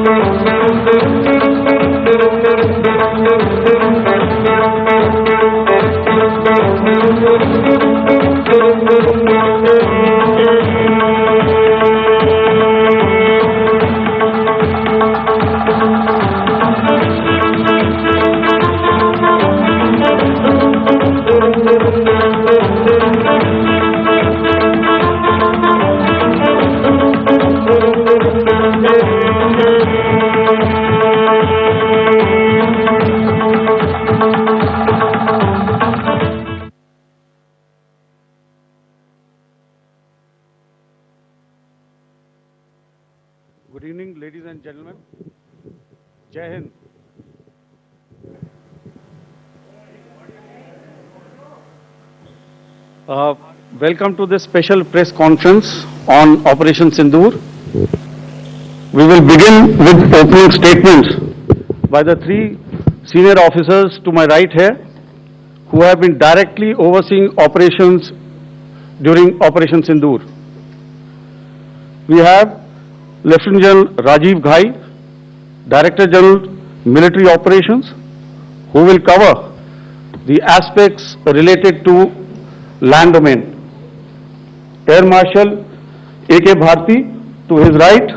Good evening, ladies and gentlemen. Jai Hind. Welcome to this special press conference on Operation Sindoor. We will begin with opening statements by the three senior officers to my right here, who have been directly overseeing operations during Operation Sindoor. We have Lieutenant General Rajiv Ghai, Director General Military Operations, who will cover the aspects related to land domain. Air Marshal A.K. Bharti, to his right,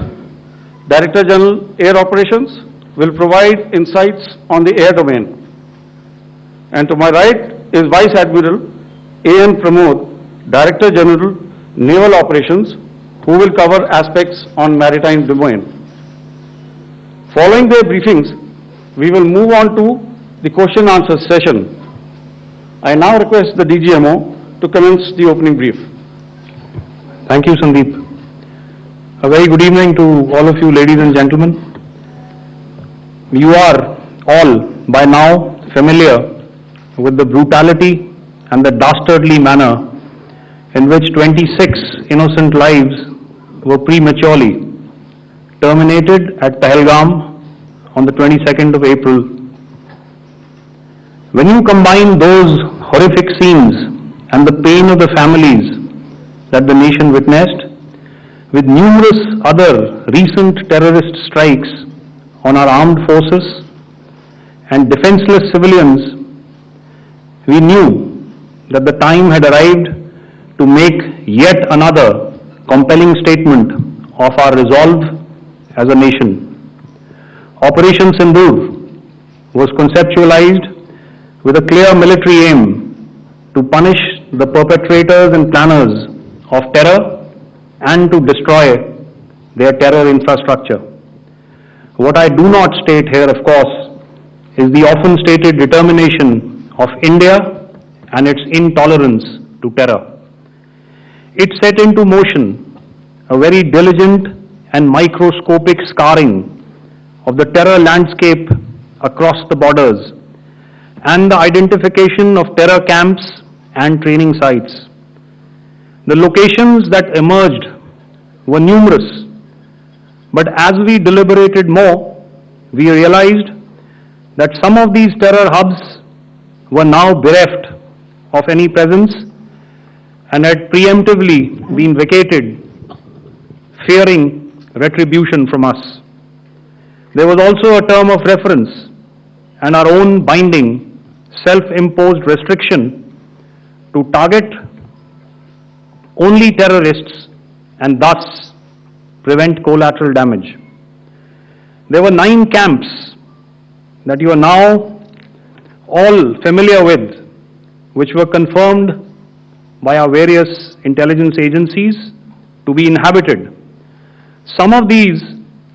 Director General Air Operations, will provide insights on the air domain. And to my right is Vice Admiral A.N. Pramod, Director General Naval Operations, who will cover aspects on maritime domain. Following their briefings, we will move on to the question-answer session. I now request the DGMO to commence the opening brief. Thank you, Sandeep. A very good evening to all of you, ladies and gentlemen. You are all by now familiar with the brutality and the dastardly manner in which 26 innocent lives were prematurely terminated at Pahalgam on the 22nd of April. When you combine those horrific scenes and the pain of the families that the nation witnessed with numerous other recent terrorist strikes on our armed forces and defenseless civilians, we knew that the time had arrived to make yet another compelling statement of our resolve as a nation. Operation Sindoor was conceptualized with a clear military aim to punish the perpetrators and planners of terror and to destroy their terror infrastructure. What I do not state here, of course, is the often stated determination of India and its intolerance to terror. It set into motion a very diligent and microscopic scarring of the terror landscape across the borders and the identification of terror camps and training sites. The locations that emerged were numerous, but as we deliberated more, we realized that some of these terror hubs were now bereft of any presence and had preemptively been vacated, fearing retribution from us. There was also a term of reference and our own binding, self-imposed restriction to target only terrorists and thus prevent collateral damage. There were 9 camps that you are now all familiar with, which were confirmed by our various intelligence agencies to be inhabited. Some of these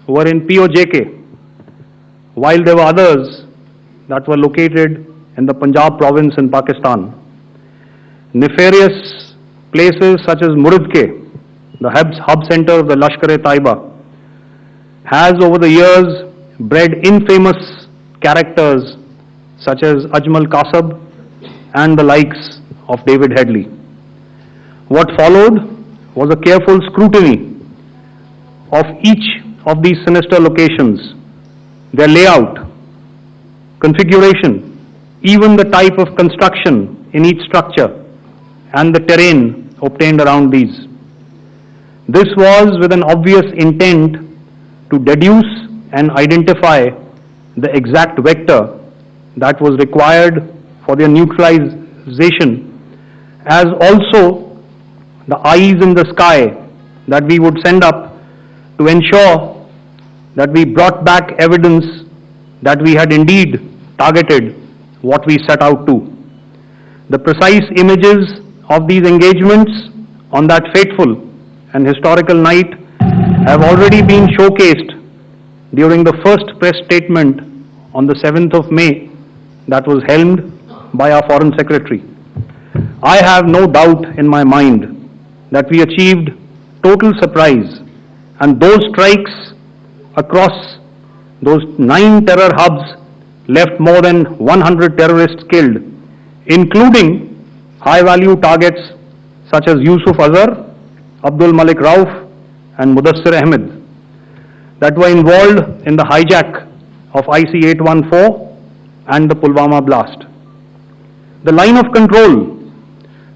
were in POJK, while there were others that were located in the Punjab province in Pakistan. Nefarious places such as Muridke, the hub center of the Lashkar-e-Taiba, has over the years bred infamous characters such as Ajmal Kasab and the likes of David Headley. What followed was a careful scrutiny of each of these sinister locations, their layout, configuration, even the type of construction in each structure, and the terrain obtained around these. This was with an obvious intent to deduce and identify the exact vector that was required for their neutralization, as also the eyes in the sky that we would send up to ensure that we brought back evidence that we had indeed targeted what we set out to. The precise images of these engagements on that fateful and historical night have already been showcased during the first press statement on the 7th of May that was helmed by our Foreign Secretary. I have no doubt in my mind that we achieved total surprise, and those strikes across those 9 terror hubs left more than 100 terrorists killed, including high-value targets such as Yusuf Azhar, Abdul Malik Rauf, and Mudassir Ahmed that were involved in the hijack of IC-814 and the Pulwama blast. The line of control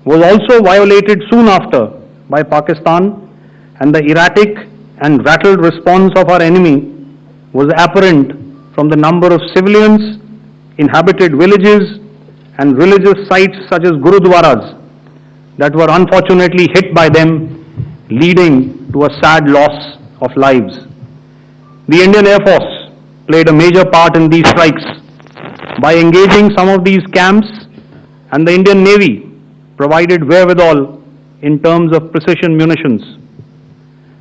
was also violated soon after by Pakistan, and the erratic and rattled response of our enemy was apparent from the number of civilians, inhabited villages, and religious sites such as Gurudwaras that were unfortunately hit by them, leading to a sad loss of lives. The Indian Air Force played a major part in these strikes by engaging some of these camps, and the Indian Navy provided wherewithal in terms of precision munitions.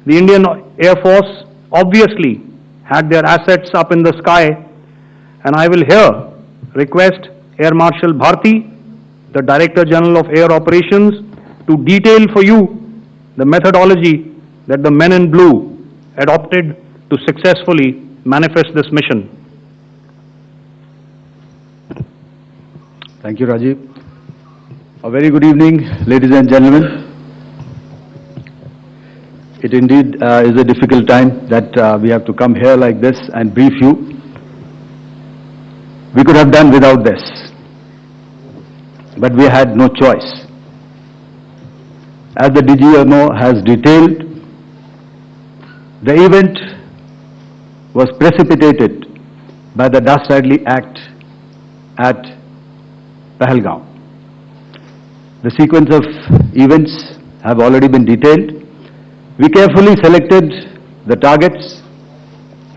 The Indian Air Force obviously had their assets up in the sky, and I will here request Air Marshal Bharti, the Director General of Air Operations, to detail for you the methodology that the men in blue adopted to successfully manifest this mission. Thank you, Rajiv. A very good evening, ladies and gentlemen. It indeed is a difficult time that we have to come here like this and brief you. We could have done without this, but we had no choice. As the DGMO has detailed, the event was precipitated by the dastardly act at Pahalgaon. The sequence of events have already been detailed. We carefully selected the targets,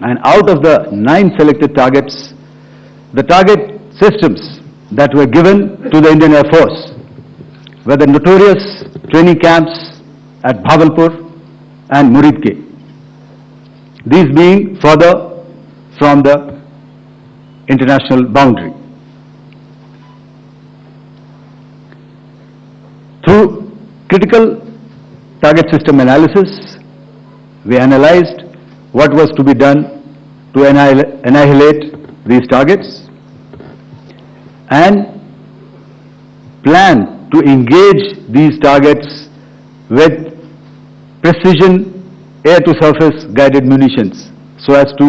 and out of the 9 selected targets, the target systems that were given to the Indian Air Force were the notorious training camps at Bhavalpur and Muridke, these being further from the international boundary. Through critical target system analysis, we analyzed what was to be done to annihilate these targets and plan to engage these targets with precision air-to-surface guided munitions so as to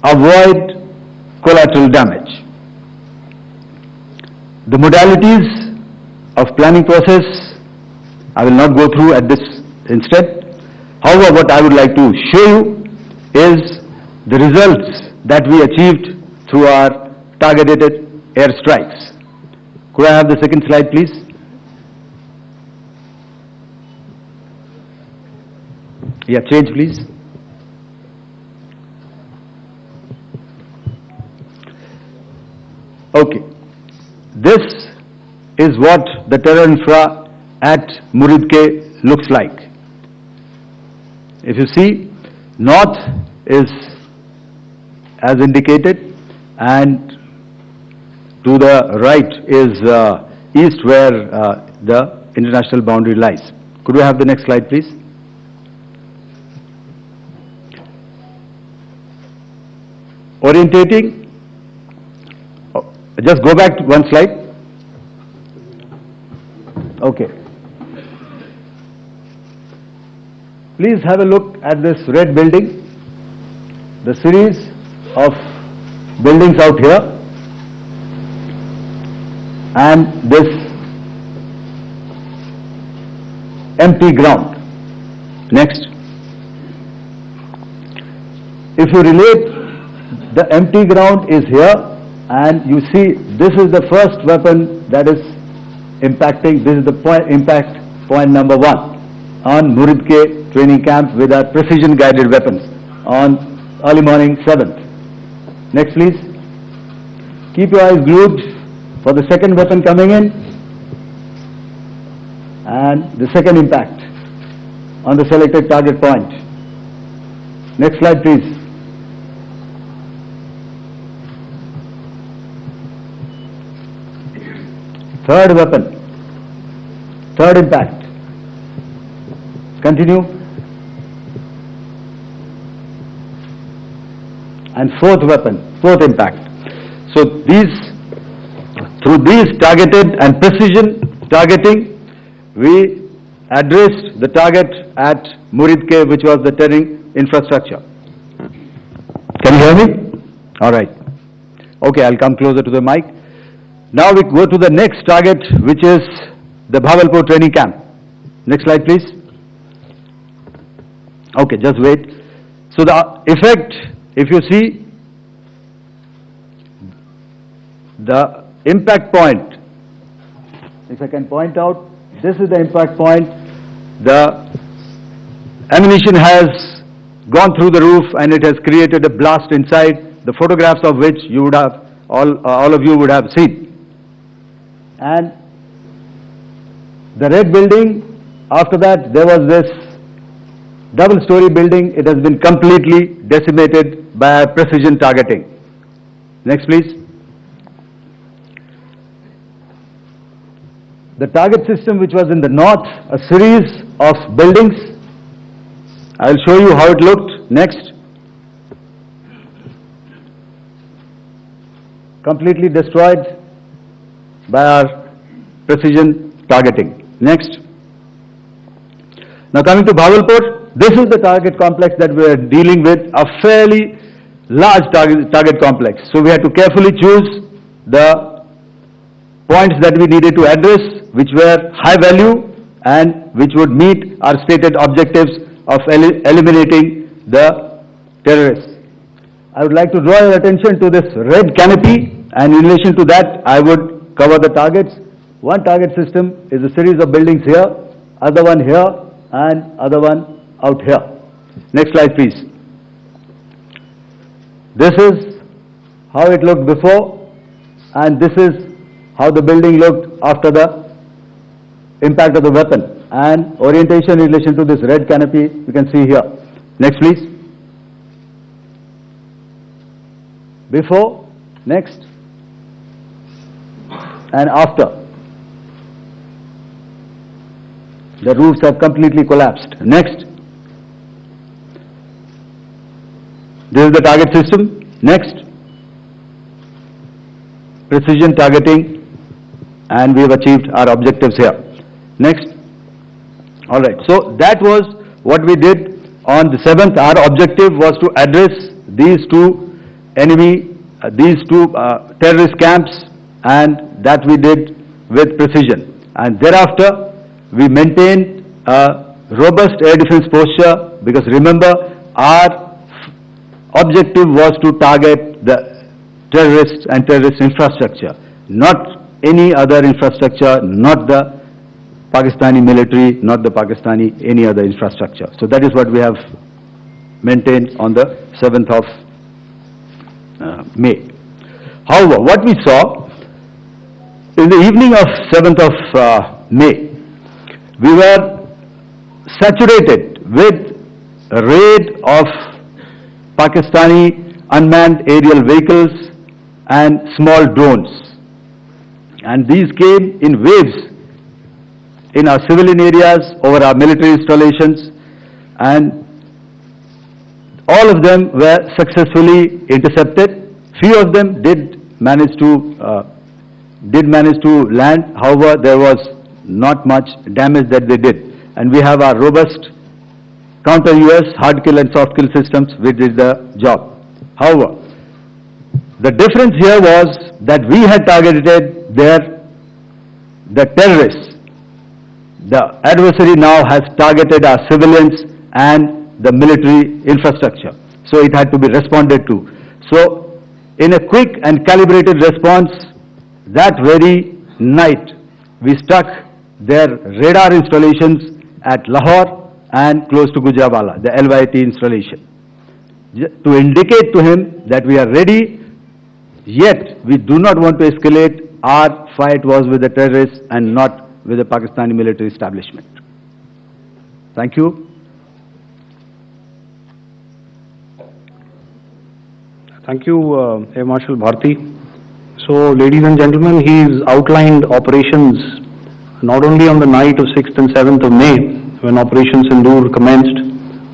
avoid collateral damage. The modalities of planning process I will not go through at this instant. However, what I would like to show you is the results that we achieved through our targeted air strikes. Could I have the second slide, please? Yeah, change, please. Okay. This is what the terror infra at Muridke looks like. If you see, north is as indicated, and to the right is east, where the international boundary lies. Could we have the next slide, please? Orientating. Just go back to one slide. Okay. Please have a look at this red building, the series of buildings out here, and this empty ground. Next. if you relate, the empty ground is here, and you see this is the first weapon that is impacting. This is the impact point number 1 on Muridke training camp with our precision guided weapons on early morning 7th. Next please. Keep your eyes glued for the second weapon coming in and the second impact on the selected target point. Next slide please. Third weapon, third impact. Continue. And fourth weapon, fourth impact. So through these targeted and precision targeting, we addressed the target at Muridke, which was the terrain infrastructure. Can you hear me? All right. Okay, I'll come closer to the mic. Now we go to the next target, which is the Bhavalpur training camp. Next slide, please. Okay, just wait. So the effect, if you see, the impact point, if I can point out, this is the impact point. The ammunition has gone through the roof and it has created a blast inside, the photographs of which you would have, all of you would have seen. And the red building, after that there was this double-story building. It has been completely decimated by precision targeting. Next please. The target system which was in the north, a series of buildings. I will show you how it looked. Next. Completely destroyed by our precision targeting. Next. Now coming to Bhavalpur, this is the target complex that we are dealing with, a fairly large target complex. So we had to carefully choose the points that we needed to address, which were high value and which would meet our stated objectives of eliminating the terrorists. I would like to draw your attention to this red canopy, and in relation to that I would cover the targets. One target system is a series of buildings here, other one here, and other one out here. Next slide please. This is how it looked before, and this is how the building looked after the impact of the weapon, and orientation in relation to this red canopy you can see here. Next please. Before, next, and after. The roofs have completely collapsed. Next. This is the target system. Next. Precision targeting, and we have achieved our objectives here. Next. All right. So that was what we did on the 7th. Our objective was to address these two terrorist camps, and that we did with precision. And thereafter, we maintained a robust air defense posture, because remember, our objective was to target the terrorists and terrorist infrastructure, not any other infrastructure, not the Pakistani military, not the Pakistani any other infrastructure. So that is what we have maintained on the 7th of May. However, what we saw in the evening of 7th of May, we were saturated with a raid of Pakistani unmanned aerial vehicles and small drones, and these came in waves in our civilian areas, over our military installations, and all of them were successfully intercepted. Few of them did manage to land. However, there was not much damage that they did, and we have our robust counter-UAS hard kill and soft kill systems which did the job. However, the difference here was that we had targeted the terrorists. The adversary now has targeted our civilians and the military infrastructure. so it had to be responded to. So, in a quick and calibrated response, that very night, we struck their radar installations at Lahore and close to Gujranwala, the LYT installation, to indicate to him that we are ready, yet we do not want to escalate. Our fight was with the terrorists and not with the Pakistani military establishment. Thank you. Thank you, Air Marshal Bharti. So, ladies and gentlemen, he's outlined operations not only on the night of 6th and 7th of May, when Operation Sindoor commenced,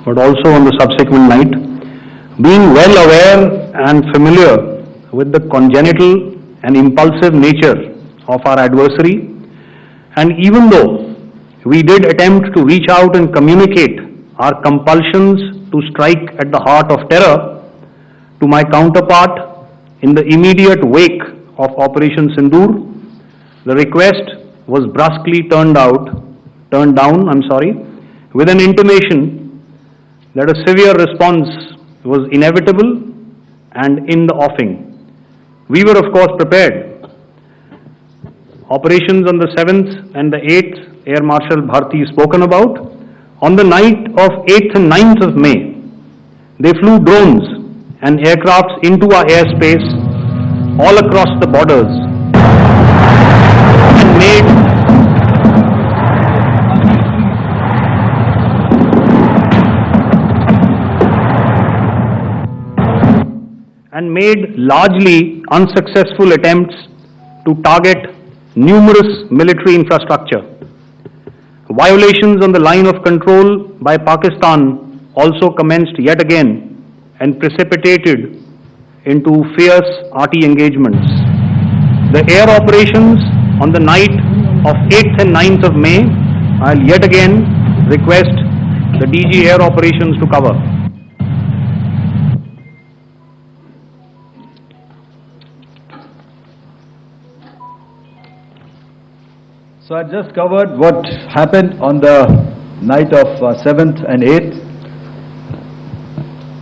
but also on the subsequent night. Being well aware and familiar with the congenital and impulsive nature of our adversary, and even though we did attempt to reach out and communicate our compulsions to strike at the heart of terror to my counterpart in the immediate wake of Operation Sindoor, the request was brusquely turned down, with an intimation that a severe response was inevitable and in the offing. We were of course prepared. Operations on the 7th and the 8th, Air Marshal Bharti spoken about. On the night of 8th and 9th of May, they flew drones and aircrafts into our airspace all across the borders and made largely unsuccessful attempts to target numerous military infrastructure. Violations on the line of control by Pakistan also commenced yet again and precipitated into fierce arty engagements. The air operations on the night of 8th and 9th of May, I'll yet again request the DG Air Operations to cover. So I just covered what happened on the night of 7th and 8th.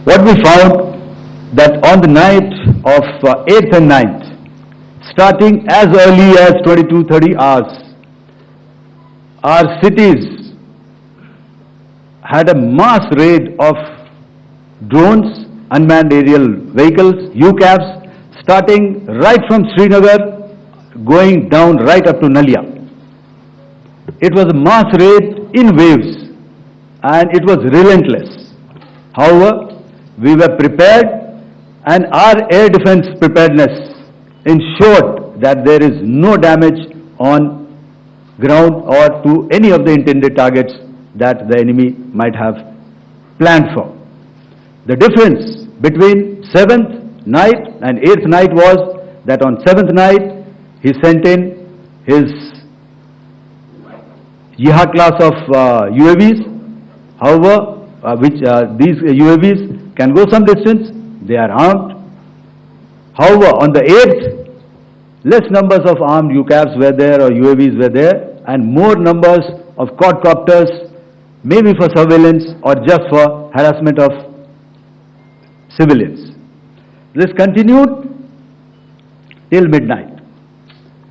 What we found that on the night of 8th and 9th, starting as early as 22:30 hours, our cities had a mass raid of drones, unmanned aerial vehicles, UCAVs, starting right from Srinagar, going down right up to Nalia. It was a mass raid in waves and it was relentless. However, we were prepared and our air defense preparedness ensured that there is no damage on ground or to any of the intended targets that the enemy might have planned for. The difference between 7th night and 8th night was that on 7th night he sent in his Jihad class of UAVs, however, these UAVs can go some distance, they are armed. However, on the 8th, less numbers of armed UCAVs were there or UAVs were there and more numbers of quadcopters, maybe for surveillance or just for harassment of civilians. This continued till midnight.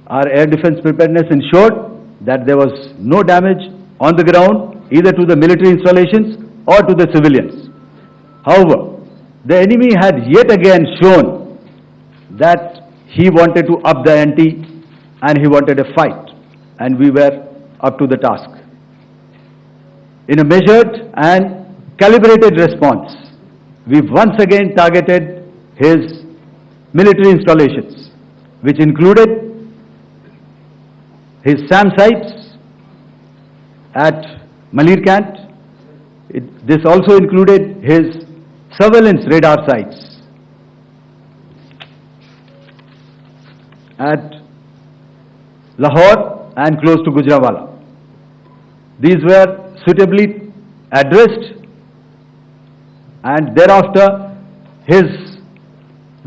Our air defense preparedness ensured that there was no damage on the ground either to the military installations or to the civilians. However, the enemy had yet again shown that he wanted to up the ante and he wanted a fight, and we were up to the task. In a measured and calibrated response, we once again targeted his military installations, which included his SAM sites at Malirkant. This also included his surveillance radar sites at Lahore and close to Gujranwala. These were suitably addressed, and thereafter his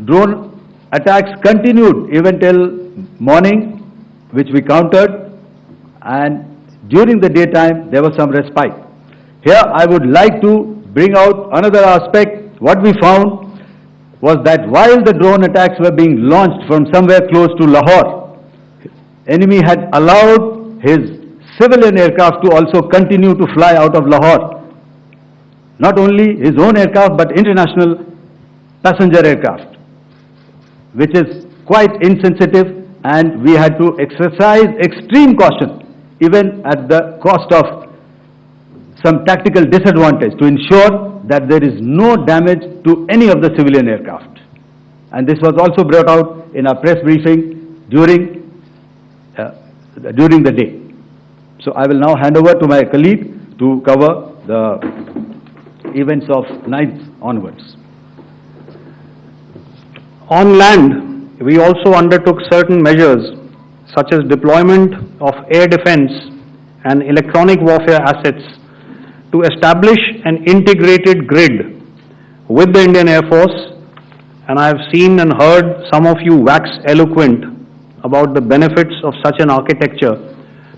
drone attacks continued even till morning, which we countered, and during the daytime there was some respite. Here I would like to bring out another aspect what we found was that while the drone attacks were being launched from somewhere close to Lahore, enemy had allowed his civilian aircraft to also continue to fly out of Lahore. Not only his own aircraft, but international passenger aircraft, which is quite insensitive, and we had to exercise extreme caution, even at the cost of some tactical disadvantage, to ensure that there is no damage to any of the civilian aircraft. And this was also brought out in our press briefing during the day. So I will now hand over to my colleague to cover the events of 9th onwards. On land, we also undertook certain measures such as deployment of air defense and electronic warfare assets to establish an integrated grid with the Indian Air Force, and I have seen and heard some of you wax eloquent about the benefits of such an architecture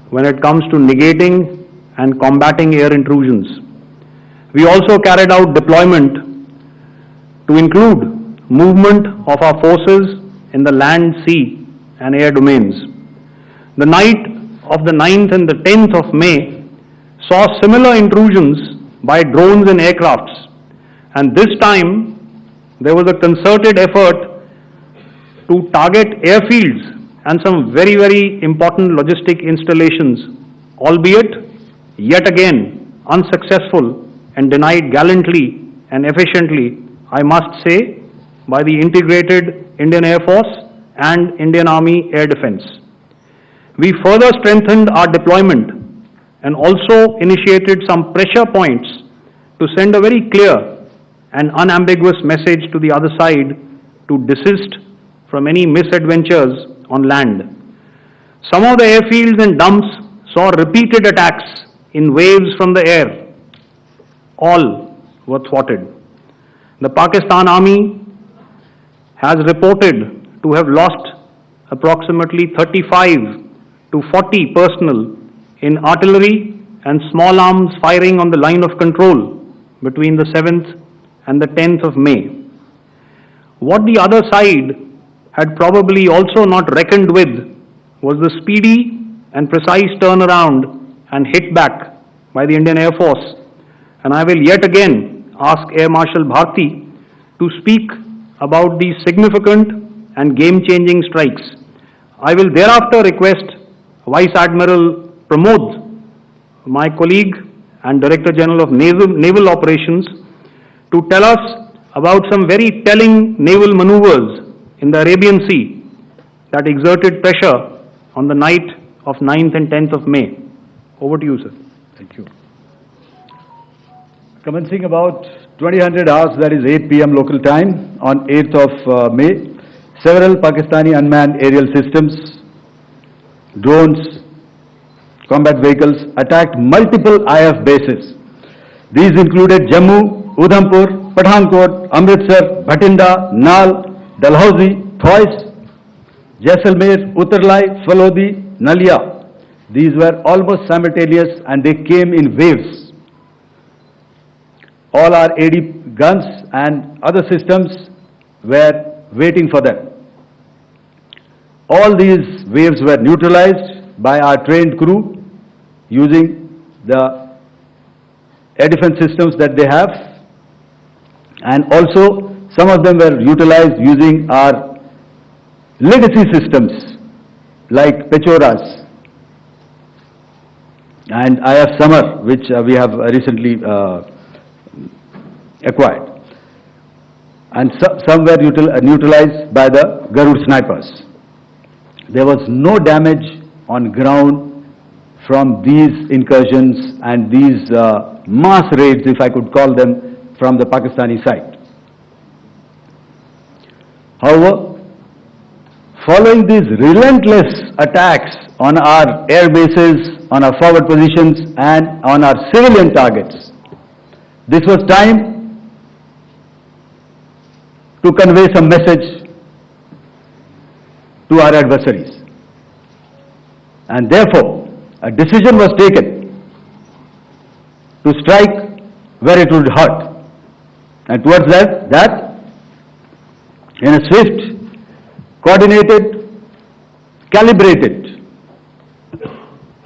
when it comes to negating and combating air intrusions. We also carried out deployment to include movement of our forces in the land, sea and air domains. The night of the 9th and the 10th of May saw similar intrusions by drones and aircrafts, and this time there was a concerted effort to target airfields and some very, very important logistic installations, albeit yet again unsuccessful and denied gallantly and efficiently, I must say, by the integrated Indian Air Force and Indian Army Air Defense. We further strengthened our deployment and also initiated some pressure points to send a very clear and unambiguous message to the other side to desist from any misadventures on land. Some of the airfields and dumps saw repeated attacks in waves from the air. All were thwarted. The Pakistan Army has reported to have lost approximately 35 to 40 personnel in artillery and small arms firing on the line of control between the 7th and the 10th of May. What the other side had probably also not reckoned with was the speedy and precise turnaround and hit back by the Indian Air Force. And I will yet again ask Air Marshal Bharti to speak about these significant and game-changing strikes. I will thereafter request Vice Admiral Pramod, my colleague and Director General of Naval Operations, to tell us about some very telling naval maneuvers in the Arabian Sea that exerted pressure on the night of 9th and 10th of May. Over to you, sir. Thank you. Commencing about 2000 hours, that is 8 p.m. local time, on 8th of May, several Pakistani unmanned aerial systems, drones, combat vehicles attacked multiple IF bases. These included Jammu, Udhampur, Pathankot, Amritsar, Bhatinda, Nal, Dalhousie, Thois, Jaisalmer, Uttarlai, Falodi, Nalia. These were almost simultaneous and they came in waves. All our AD guns and other systems were waiting for them. All these waves were neutralized by our trained crew using the air defense systems that they have, and also some of them were utilized using our legacy systems like Pechoras and IF Summer, which we have recently acquired, and some were neutralized by the Garud snipers. There was no damage on ground from these incursions and these mass raids, if I could call them, from the Pakistani side. However, following these relentless attacks on our air bases, on our forward positions and on our civilian targets, this was time to convey some message to our adversaries. And therefore, a decision was taken to strike where it would hurt. And towards that, in a swift, coordinated, calibrated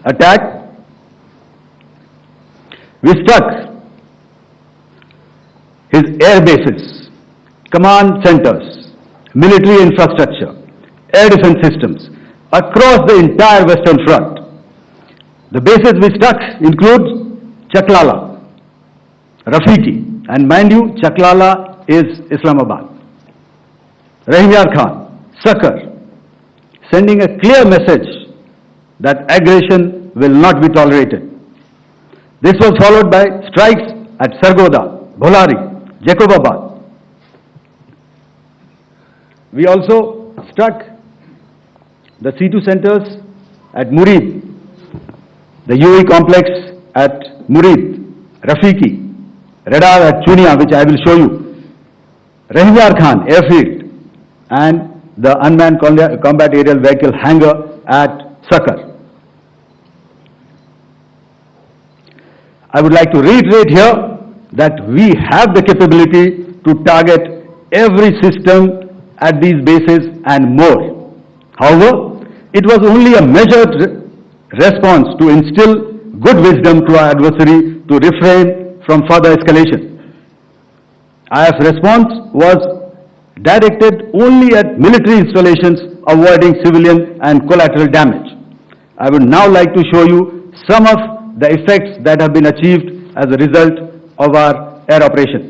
attack, we struck his air bases, command centers, military infrastructure, air defense systems across the entire Western Front. The bases we struck include Chaklala, Rafiki, and mind you, Chaklala is Islamabad. Rahimyar Khan, Sakar, sending a clear message that aggression will not be tolerated. This was followed by strikes at Sargoda, Bholari, Jacobabad. We also struck the C2 centers at Murid, the UE complex at Murid, Rafiki, radar at Chunia, which I will show you, Rahimyar Khan airfield, and the unmanned combat aerial vehicle hangar at Sakar. I would like to reiterate here that we have the capability to target every system at these bases and more. However, it was only a measured response to instill good wisdom to our adversary to refrain from further escalation. IF response was directed only at military installations, avoiding civilian and collateral damage. I would now like to show you some of the effects that have been achieved as a result of our air operation.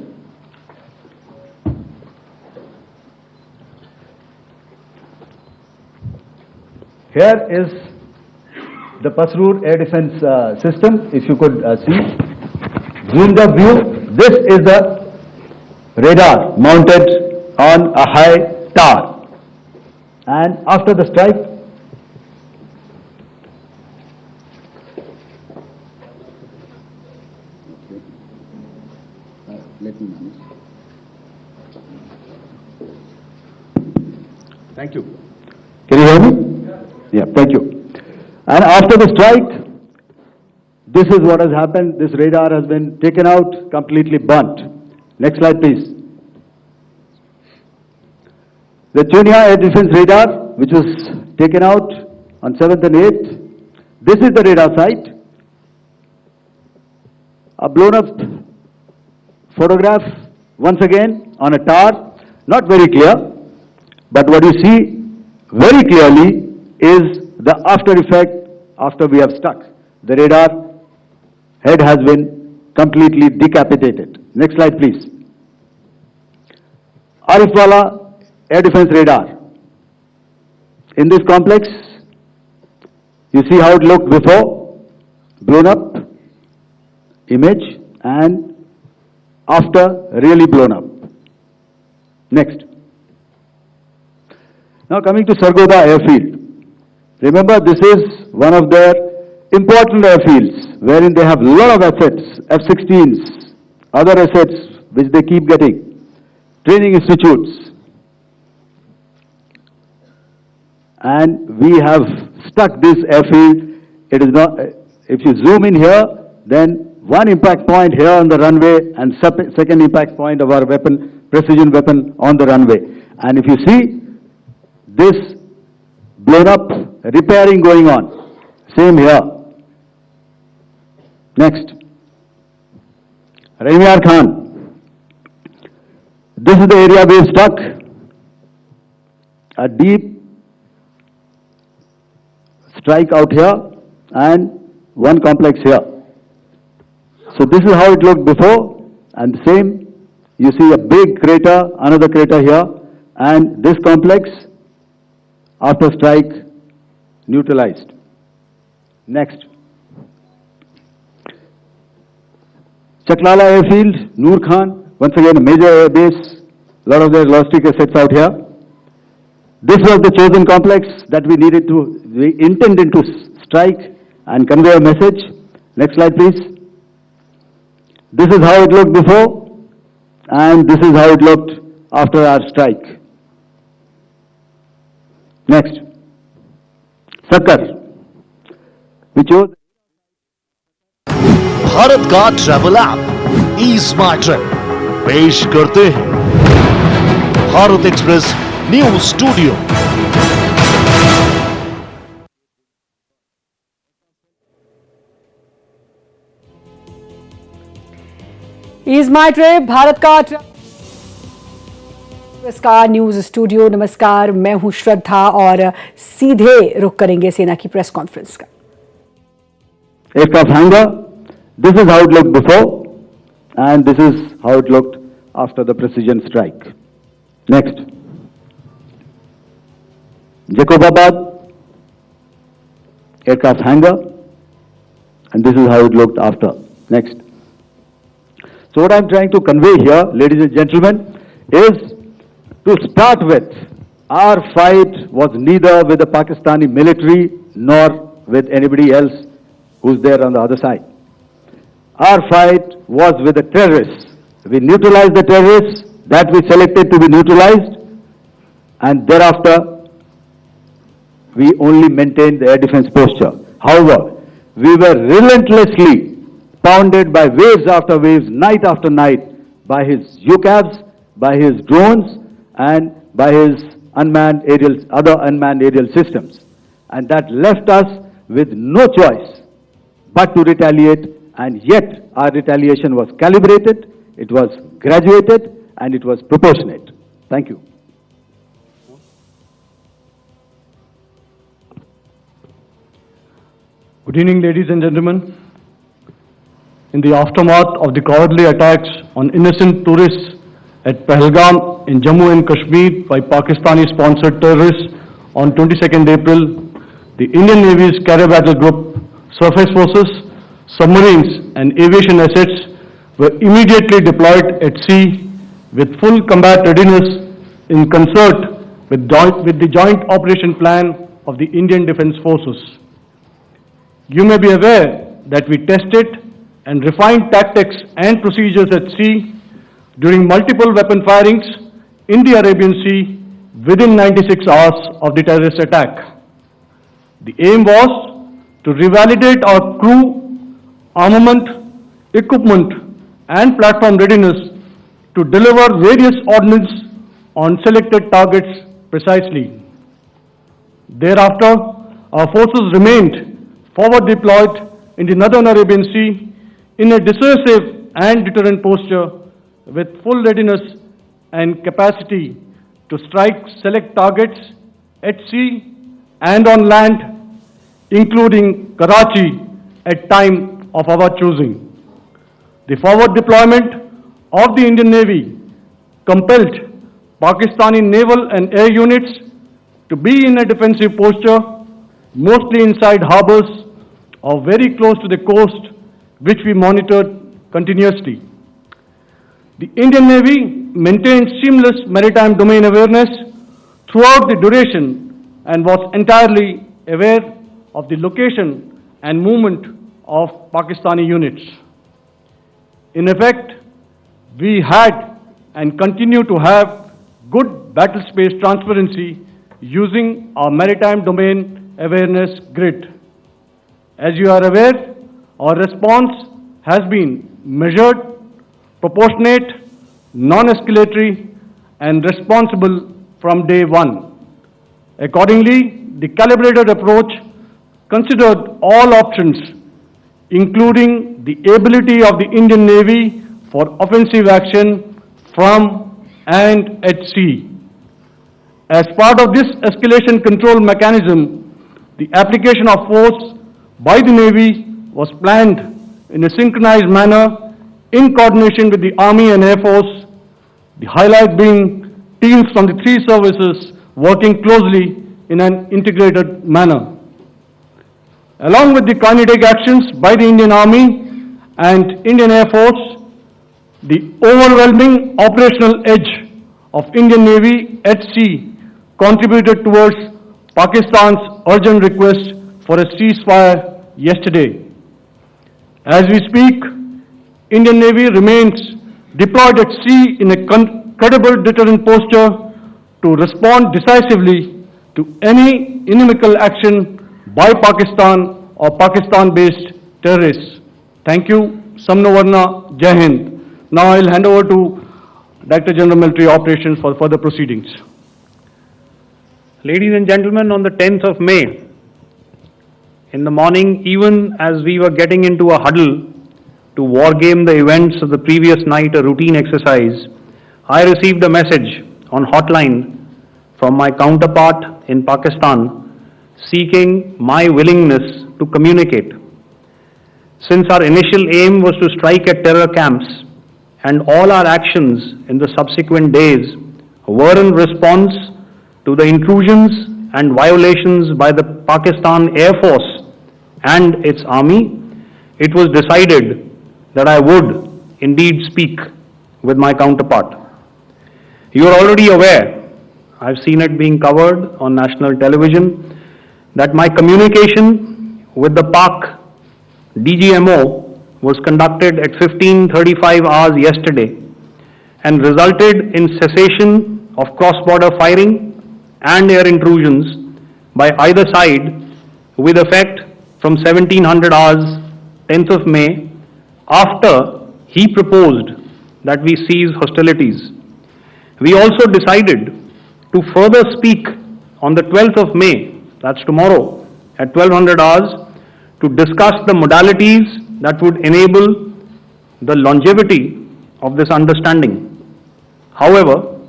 Here is the Pasrur air defense system, if you could see. Zoomed up view, this is the radar mounted on a high tower. And after the strike, thank you. Can you hear me? Yeah, thank you. And after the strike, this is what has happened. This radar has been taken out, completely burnt. Next slide, please. The Chunia air defense radar, which was taken out on 7th and 8th, this is the radar site. A blown up photograph, once again, on a tower, not very clear, but what you see very clearly is the after effect after we have struck. The radar head has been completely decapitated. Next slide, please. Arifwala air defense radar. In this complex, you see how it looked before, blown up image, and after really blown up. Next. Now coming to Sargoda airfield. Remember, this is one of their important airfields wherein they have a lot of assets, F-16s, other assets which they keep getting, training institutes. And we have stuck this airfield. It is not, if you zoom in here, then one impact point here on the runway and second impact point of our weapon, precision weapon on the runway. And if you see this blown up, repairing going on. Same here. Next. Rahimyar Khan. This is the area we have struck. A deep strike out here and one complex here. So this is how it looked before, and same, you see a big crater, another crater here, and this complex after strike neutralized. Next. Chaklala airfield, Noor Khan, once again a major air base, a lot of their logistic assets out here. This was the chosen complex that we intended to strike and convey a message. Next slide, please. This is how it looked before, and this is how it looked after our strike. Next. Sakar. We chose Bharat का travel app e smart trip पेश करते हैं Bharat express news studio. EaseMyTrip Bharat का इसका news studio. नमस्कार, मैं हूं श्रद्धा और सीधे रुख करेंगे सेना की प्रेस कॉन्फ्रेंस का। Aircraft hangar, this is how it looked before and this is how it looked after the precision strike. Next. Jacobabad aircraft hangar and this is how it looked after. Next. So what I'm trying to convey here, ladies and gentlemen, is to start with, our fight was neither with the Pakistani military nor with anybody else who's there on the other side. Our fight was with the terrorists. We neutralized the terrorists that we selected to be neutralized, and thereafter we only maintained the air defense posture. However, we were relentlessly pounded by waves after waves, night after night, by his UCAVs, by his drones, and by his other unmanned aerial systems. And that left us with no choice but to retaliate, and yet our retaliation was calibrated, it was graduated, and it was proportionate. Thank you. Good evening, ladies and gentlemen. In the aftermath of the cowardly attacks on innocent tourists at Pahalgam in Jammu and Kashmir by Pakistani-sponsored terrorists on 22nd April, the Indian Navy's Carrier Battle Group, surface forces, submarines and aviation assets were immediately deployed at sea with full combat readiness in concert with the joint operation plan of the Indian Defence Forces. You may be aware that we tested and refined tactics and procedures at sea during multiple weapon firings in the Arabian Sea within 96 hours of the terrorist attack. The aim was to revalidate our crew, armament, equipment and platform readiness to deliver various ordnance on selected targets precisely. Thereafter, our forces remained forward deployed in the Northern Arabian Sea in a dissuasive and deterrent posture with full readiness and capacity to strike select targets at sea and on land, including Karachi at time of our choosing. The forward deployment of the Indian Navy compelled Pakistani naval and air units to be in a defensive posture, mostly inside harbors or very close to the coast, which we monitored continuously. The Indian Navy maintained seamless maritime domain awareness throughout the duration and was entirely aware of the location and movement of Pakistani units. In effect, we had and continue to have good battle space transparency using our maritime domain awareness grid. As you are aware, our response has been measured, proportionate, non-escalatory, and responsible from day one. Accordingly, the calibrated approach considered all options, including the ability of the Indian Navy for offensive action from and at sea. As part of this escalation control mechanism, the application of force by the Navy was planned in a synchronized manner in coordination with the Army and Air Force, the highlight being teams from the three services working closely in an integrated manner. Along with the kinetic actions by the Indian Army and Indian Air Force, the overwhelming operational edge of Indian Navy at sea contributed towards Pakistan's urgent request for a ceasefire yesterday. As we speak, Indian Navy remains deployed at sea in a credible deterrent posture to respond decisively to any inimical action by Pakistan or Pakistan-based terrorists. Thank you. Samno Varna, Jai Hind. Now I'll hand over to Director General Military Operations for further proceedings. Ladies and gentlemen, on the 10th of May, in the morning, even as we were getting into a huddle to wargame the events of the previous night, a routine exercise, I received a message on hotline from my counterpart in Pakistan seeking my willingness to communicate. Since our initial aim was to strike at terror camps and all our actions in the subsequent days were in response to the intrusions and violations by the Pakistan Air Force and its army, it was decided that I would indeed speak with my counterpart. You are already aware, I've seen it being covered on national television, that my communication with the Pak DGMO was conducted at 15:35 hours yesterday and resulted in cessation of cross-border firing and air intrusions by either side with effect from 1700 hours 10th of May, after he proposed that we cease hostilities. We also decided to further speak on the 12th of May, that's tomorrow, at 1200 hours, to discuss the modalities that would enable the longevity of this understanding. However,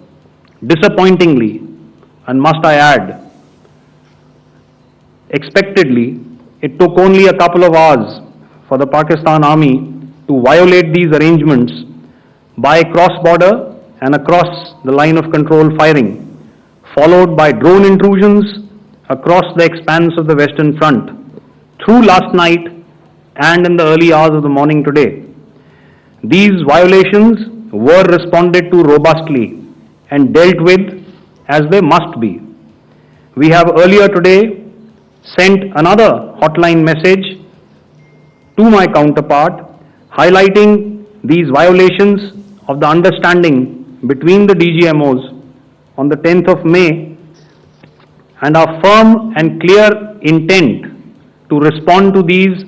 disappointingly, and must I add, expectedly, it took only a couple of hours for the Pakistan Army to violate these arrangements by cross-border and across the line of control firing, followed by drone intrusions across the expanse of the Western Front through last night and in the early hours of the morning today. These violations were responded to robustly and dealt with as they must be. We have earlier today sent another hotline message to my counterpart highlighting these violations of the understanding between the DGMOs on the 10th of May and our firm and clear intent to respond to these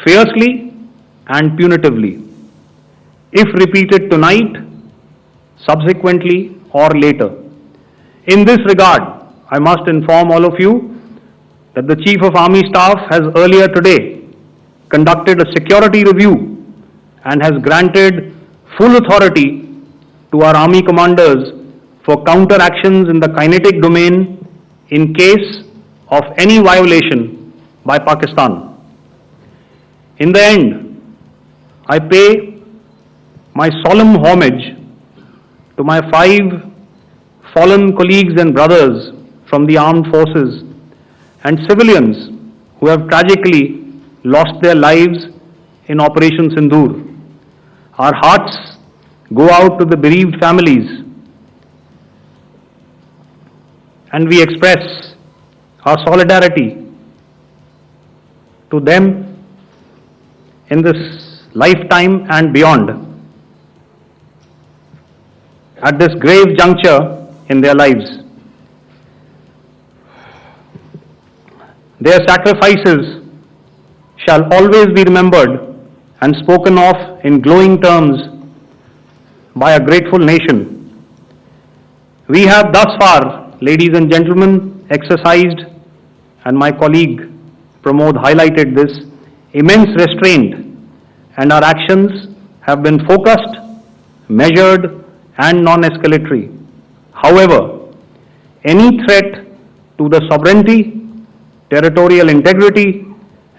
fiercely and punitively, if repeated tonight, subsequently or later. In this regard, I must inform all of you that the Chief of Army Staff has earlier today conducted a security review and has granted full authority to our Army commanders for counter-actions in the kinetic domain in case of any violation by Pakistan. In the end, I pay my solemn homage to my 5 fallen colleagues and brothers from the armed forces and civilians who have tragically lost their lives in Operation Sindoor. Our hearts go out to the bereaved families and we express our solidarity to them in this lifetime and beyond at this grave juncture in their lives. Their sacrifices shall always be remembered and spoken of in glowing terms by a grateful nation. We have thus far, ladies and gentlemen, exercised, and my colleague Pramod highlighted this, immense restraint, and our actions have been focused, measured, and non-escalatory. However, any threat to the sovereignty, territorial integrity,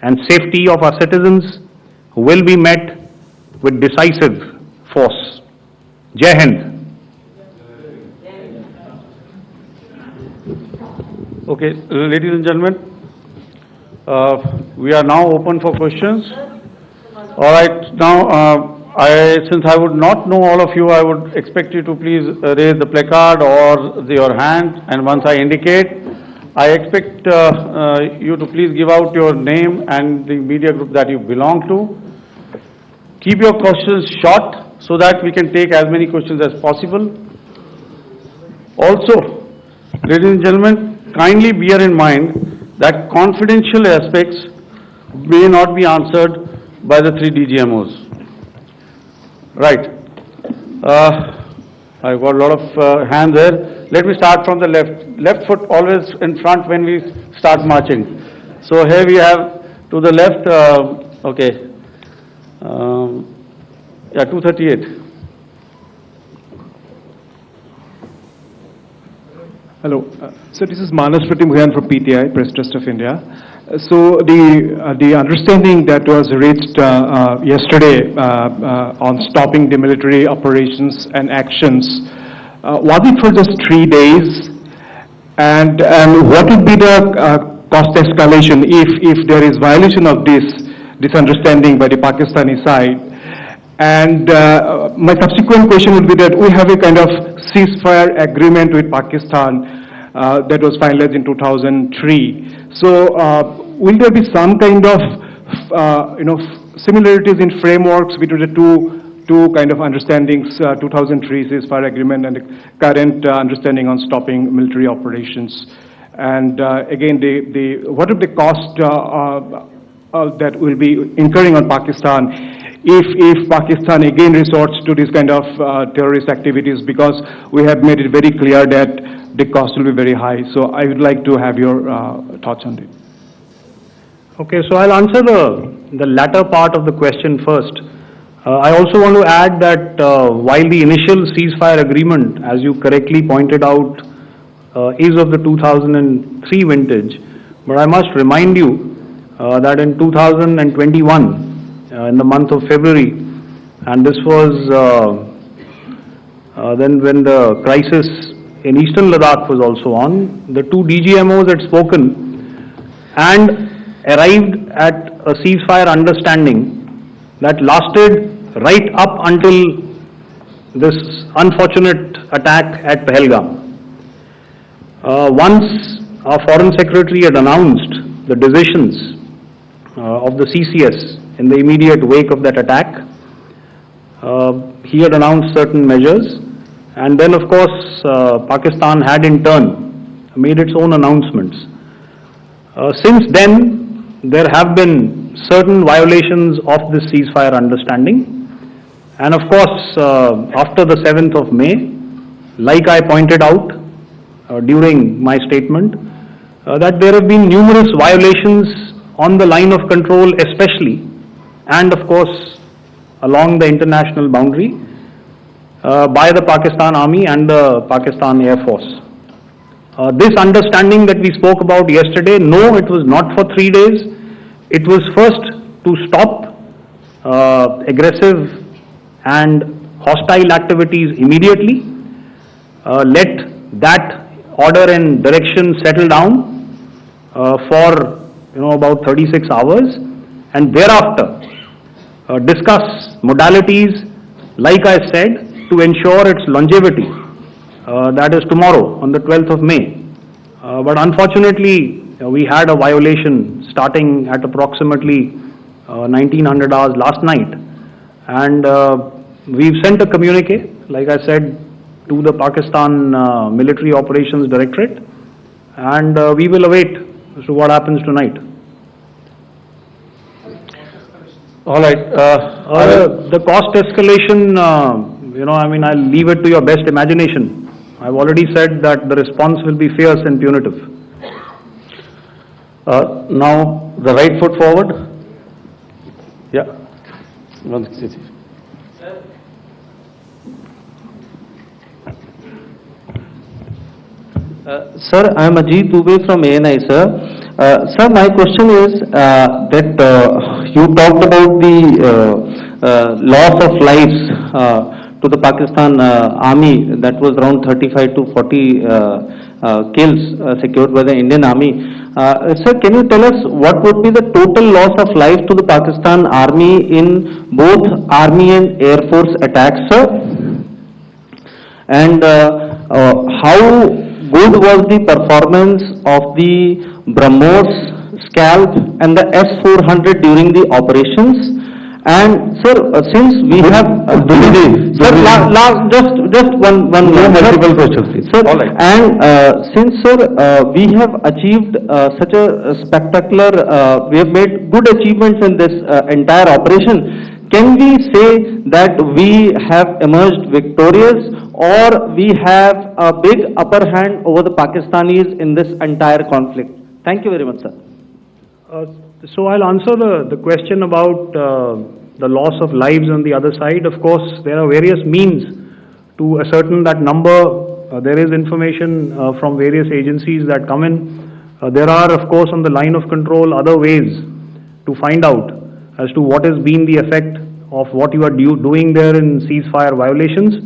and safety of our citizens will be met with decisive force. Jai Hind. Okay, ladies and gentlemen, we are now open for questions. All right, now since I would not know all of you, I would expect you to please raise the placard or your hand, and once I indicate, I expect you to please give out your name and the media group that you belong to. Keep your questions short so that we can take as many questions as possible. Also, ladies and gentlemen, kindly bear in mind that confidential aspects may not be answered by the 3 DGMOs. Right. I got a lot of hands there. Let me start from the left. Left foot always in front when we start marching. So here we have to the left, okay. Yeah, 238. Hello. So this is Manas Pratimugyan from PTI, Press Trust of India. So the understanding that was reached yesterday on stopping the military operations and actions, was it for just 3 days? And what would be the cost escalation if there is violation of this understanding by the Pakistani side? And my subsequent question would be that we have a kind of ceasefire agreement with Pakistan that was finalized in 2003. So will there be some kind of similarities in frameworks between the two kind of understandings, 2003 ceasefire agreement and the current understanding on stopping military operations? And again, what are the cost that will be incurring on Pakistan if Pakistan again resorts to this kind of terrorist activities, because we have made it very clear that the cost will be very high. So I would like to have your thoughts on it. Okay, so I'll answer the latter part of the question first. I also want to add that while the initial ceasefire agreement, as you correctly pointed out, is of the 2003 vintage, but I must remind you that in 2021, in the month of February, and this was then when the crisis in eastern Ladakh was also on, the two DGMOs had spoken and arrived at a ceasefire understanding that lasted right up until this unfortunate attack at Pahalgam. Once our Foreign Secretary had announced the decisions of the CCS in the immediate wake of that attack, he had announced certain measures, and then of course Pakistan had in turn made its own announcements. Since then, there have been certain violations of this ceasefire understanding, and of course after the 7th of May, like I pointed out during my statement, that there have been numerous violations on the line of control especially, and of course along the international boundary by the Pakistan Army and the Pakistan Air Force. This understanding that we spoke about yesterday, no, it was not for 3 days. It was first to stop aggressive and hostile activities immediately, let that order and direction settle down for about 36 hours, and thereafter discuss modalities, like I said, to ensure its longevity. That is tomorrow on the 12th of May. But unfortunately, we had a violation starting at approximately 1900 hours last night, and we've sent a communique, like I said, to the Pakistan Military Operations Directorate, and we will await as to what happens tonight. All right. The cost escalation, I'll leave it to your best imagination. I've already said that the response will be fierce and punitive. Now, the right foot forward. Yeah. 160. Sir, I am Ajit Dubey from ANI, sir. Sir, my question is that you talked about the loss of lives to the Pakistan Army, that was around 35 to 40 kills secured by the Indian Army. Sir, can you tell us what would be the total loss of life to the Pakistan Army in both Army and Air Force attacks, sir? And how good was the performance of the BrahMos, Scalp and the S-400 during the operations? And sir, since we have just one multiple questions, please. Sir, all right. And since sir, we have achieved such a spectacular, we have made good achievements in this entire operation. can we say that we have emerged victorious, or we have a big upper hand over the Pakistanis in this entire conflict? Thank you very much, sir. So I'll answer the question about the loss of lives on the other side. Of course, there are various means to ascertain that number. There is information from various agencies that come in. There are, of course, on the line of control, other ways to find out as to what has been the effect of what you are doing there in ceasefire violations.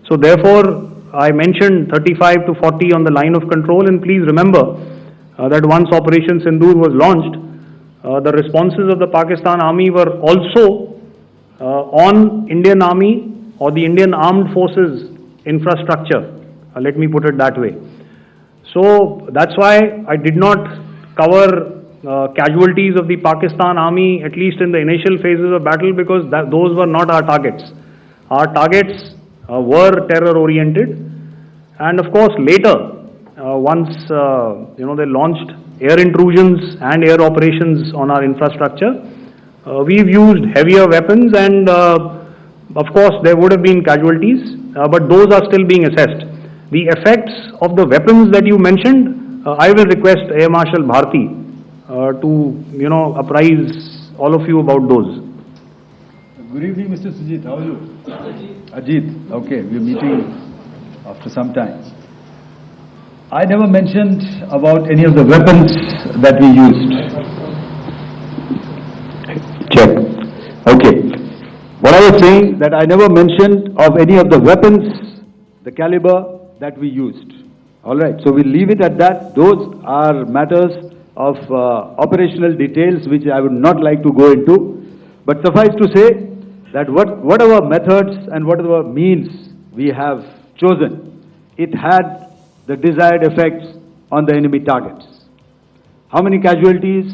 So therefore, I mentioned 35 to 40 on the line of control, and please remember that once Operation Sindoor was launched, the responses of the Pakistan Army were also on Indian Army or the Indian Armed Forces infrastructure. Let me put it that way. So that's why I did not cover casualties of the Pakistan Army, at least in the initial phases of battle, because those were not our targets. Our targets were terror-oriented, and of course later, once they launched air intrusions and air operations on our infrastructure, we've used heavier weapons, and of course there would have been casualties, but those are still being assessed. The effects of the weapons that you mentioned, I will request Air Marshal Bharti to apprise all of you about those. Good evening, Mr. Sujit. How are you? Ajit. Okay, we're meeting after some time. I never mentioned about any of the weapons that we used. Check. Okay. What I was saying, that I never mentioned of any of the weapons, the caliber that we used. All right. So we'll leave it at that. Those are matters of operational details which I would not like to go into. But suffice to say that whatever methods and whatever means we have chosen, it had the desired effects on the enemy targets. How many casualties?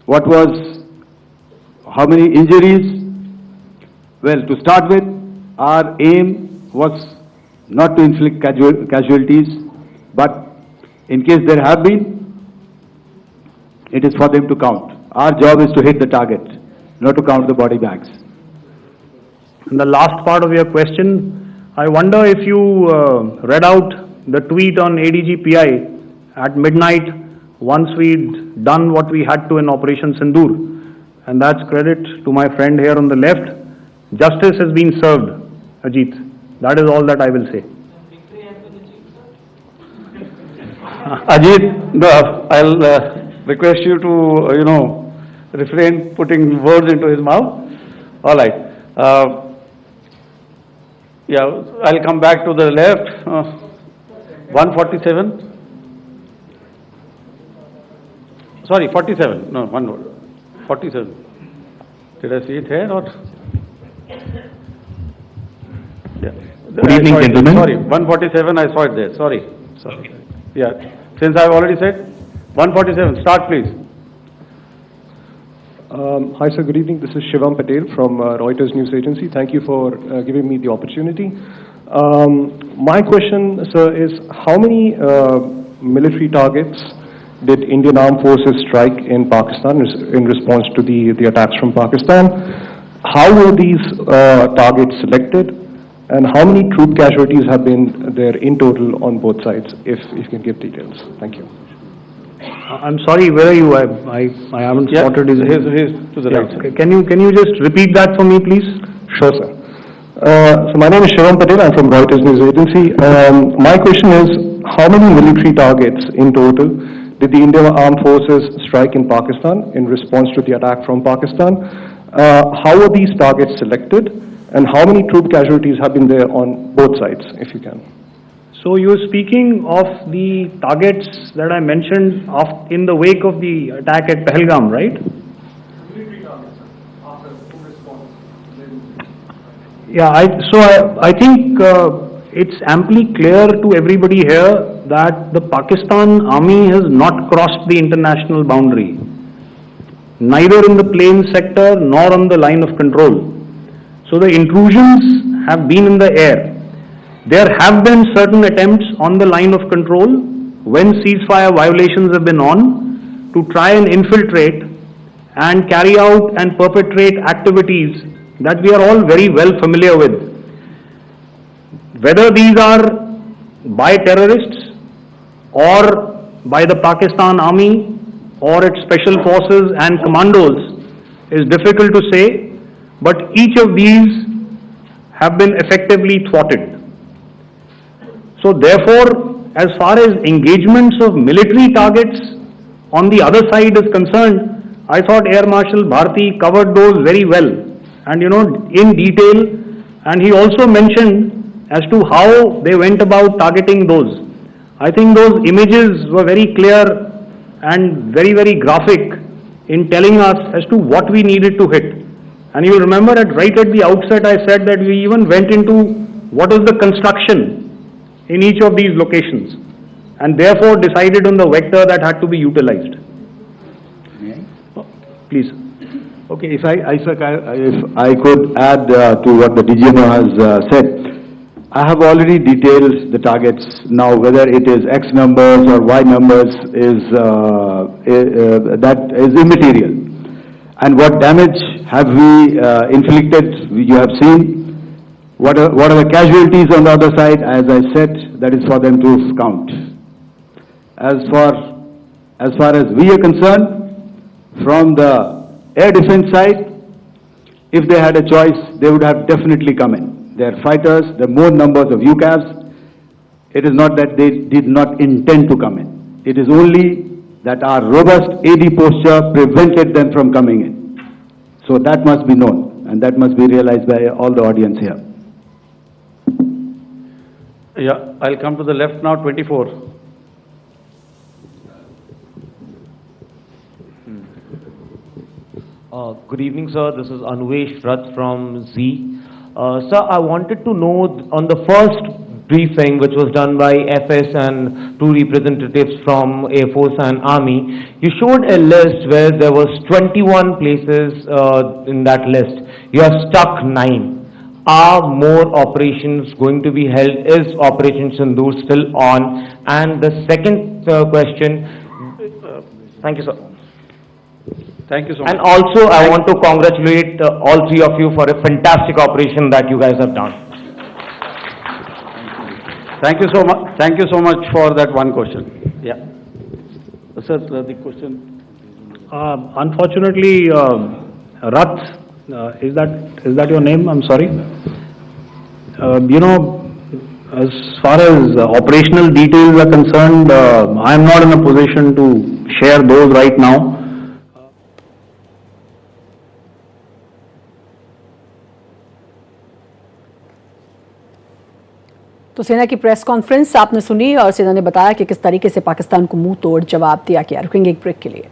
How many injuries? Well, to start with, our aim was not to inflict casualties, but in case there have been, it is for them to count. Our job is to hit the target, not to count the body bags. And the last part of your question, I wonder if you read out the tweet on ADGPI at midnight once we'd done what we had to in Operation Sindoor. And that's credit to my friend here on the left. Justice has been served, Ajit. That is all that I will say. Ajit, I'll request you to, refrain putting words into his mouth. All right. I'll come back to the left. 147. Sorry, 47. No, one word. 47. Did I see it here or? Yeah. Good evening, gentlemen. Sorry, 147. I saw it there. Sorry. Okay. Yeah. Since I've already said 147. Start, please. Hi, sir. Good evening. This is Shivam Patel from Reuters News Agency. Thank you for giving me the opportunity. My question, sir, is how many military targets did Indian Armed Forces strike in Pakistan in response to the attacks from Pakistan? How were these targets selected? And how many troop casualties have been there in total on both sides, if you can give details? Thank you. I'm sorry, where are you? I haven't spotted his... He's to the right. Okay. Can you just repeat that for me, please? Sure, sir. So my name is Shivam Patel. I'm from Reuters News Agency. My question is, how many military targets in total did the Indian Armed Forces strike in Pakistan in response to the attack from Pakistan? How were these targets selected? And how many troop casualties have been there on both sides, if you can? So you're speaking of the targets that I mentioned in the wake of the attack at Pahalgam, right? Military targets, after response. Yeah, I think it's amply clear to everybody here that the Pakistan Army has not crossed the international boundary, neither in the plain sector nor on the line of control. So the intrusions have been in the air. There have been certain attempts on the line of control when ceasefire violations have been on to try and infiltrate and carry out and perpetrate activities that we are all very well familiar with. Whether these are by terrorists or by the Pakistan Army or its special forces and commandos is difficult to say, but each of these have been effectively thwarted. So therefore, as far as engagements of military targets on the other side is concerned, I thought Air Marshal Bharti covered those very well and in detail, and he also mentioned as to how they went about targeting those. I think those images were very clear and very, very graphic in telling us as to what we needed to hit. And you remember right at the outset I said that we even went into what is the construction in each of these locations and therefore decided on the vector that had to be utilized. Please. Okay, if I could add to what the DGMO has said. I have already detailed the targets. Now, whether it is X numbers or Y numbers that is immaterial. And what damage have we inflicted, you have seen. What are the casualties on the other side? As I said, that is for them to count. As far as we are concerned, from the air defense side, if they had a choice, they would have definitely come in. They are fighters, there are more numbers of UCAVs. It is not that they did not intend to come in. It is only that our robust AD posture prevented them from coming in. So that must be known and that must be realized by all the audience here. Yeah, I'll come to the left now, 24. Good evening, sir. This is Unbiased from Z. Sir, I wanted to know on the first briefing which was done by FS and two representatives from Air Force and Army, you showed a list where there was 21 places in that list. You have stuck 9. Are more operations going to be held? Is Operation Sindoor still on? And the second question, thank you, sir. Thank you so much. And also, I want to congratulate all three of you for a fantastic operation that you guys have done. Thank you so much. Thank you so much for that one question. Yeah. Sir, the question. Unfortunately, Rath, is that your name? I'm sorry. As far as operational details are concerned, I am not in a position to share those right now. तो सेना की press conference आपने सुनी और सेना ने बताया कि किस तरीके से पाकिस्तान को मुंह तोड़ जवाब दिया गया। रुकेंगे एक ब्रेक के लिए।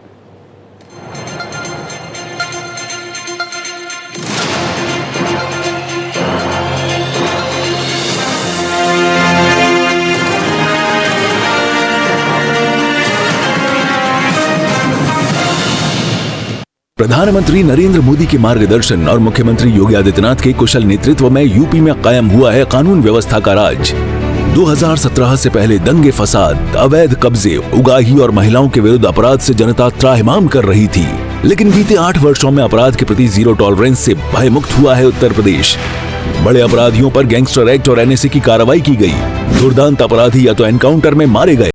प्रधानमंत्री नरेंद्र मोदी के मार्गदर्शन और मुख्यमंत्री योगी आदित्यनाथ के कुशल नेतृत्व में यूपी में कायम हुआ है कानून व्यवस्था का राज। 2017 से पहले दंगे फसाद, अवैध कब्जे, उगाही और महिलाओं के विरुद्ध अपराध से जनता त्राहिमाम कर रही थी, लेकिन बीते 8 वर्षों में अपराध के प्रति जीरो टॉलरेंस से भयमुक्त हुआ है उत्तर प्रदेश। बड़े अपराधियों पर गैंगस्टर एक्ट और NSA की कार्रवाई की गई। दुर्दांत अपराधी या तो एनकाउंटर में मारे गए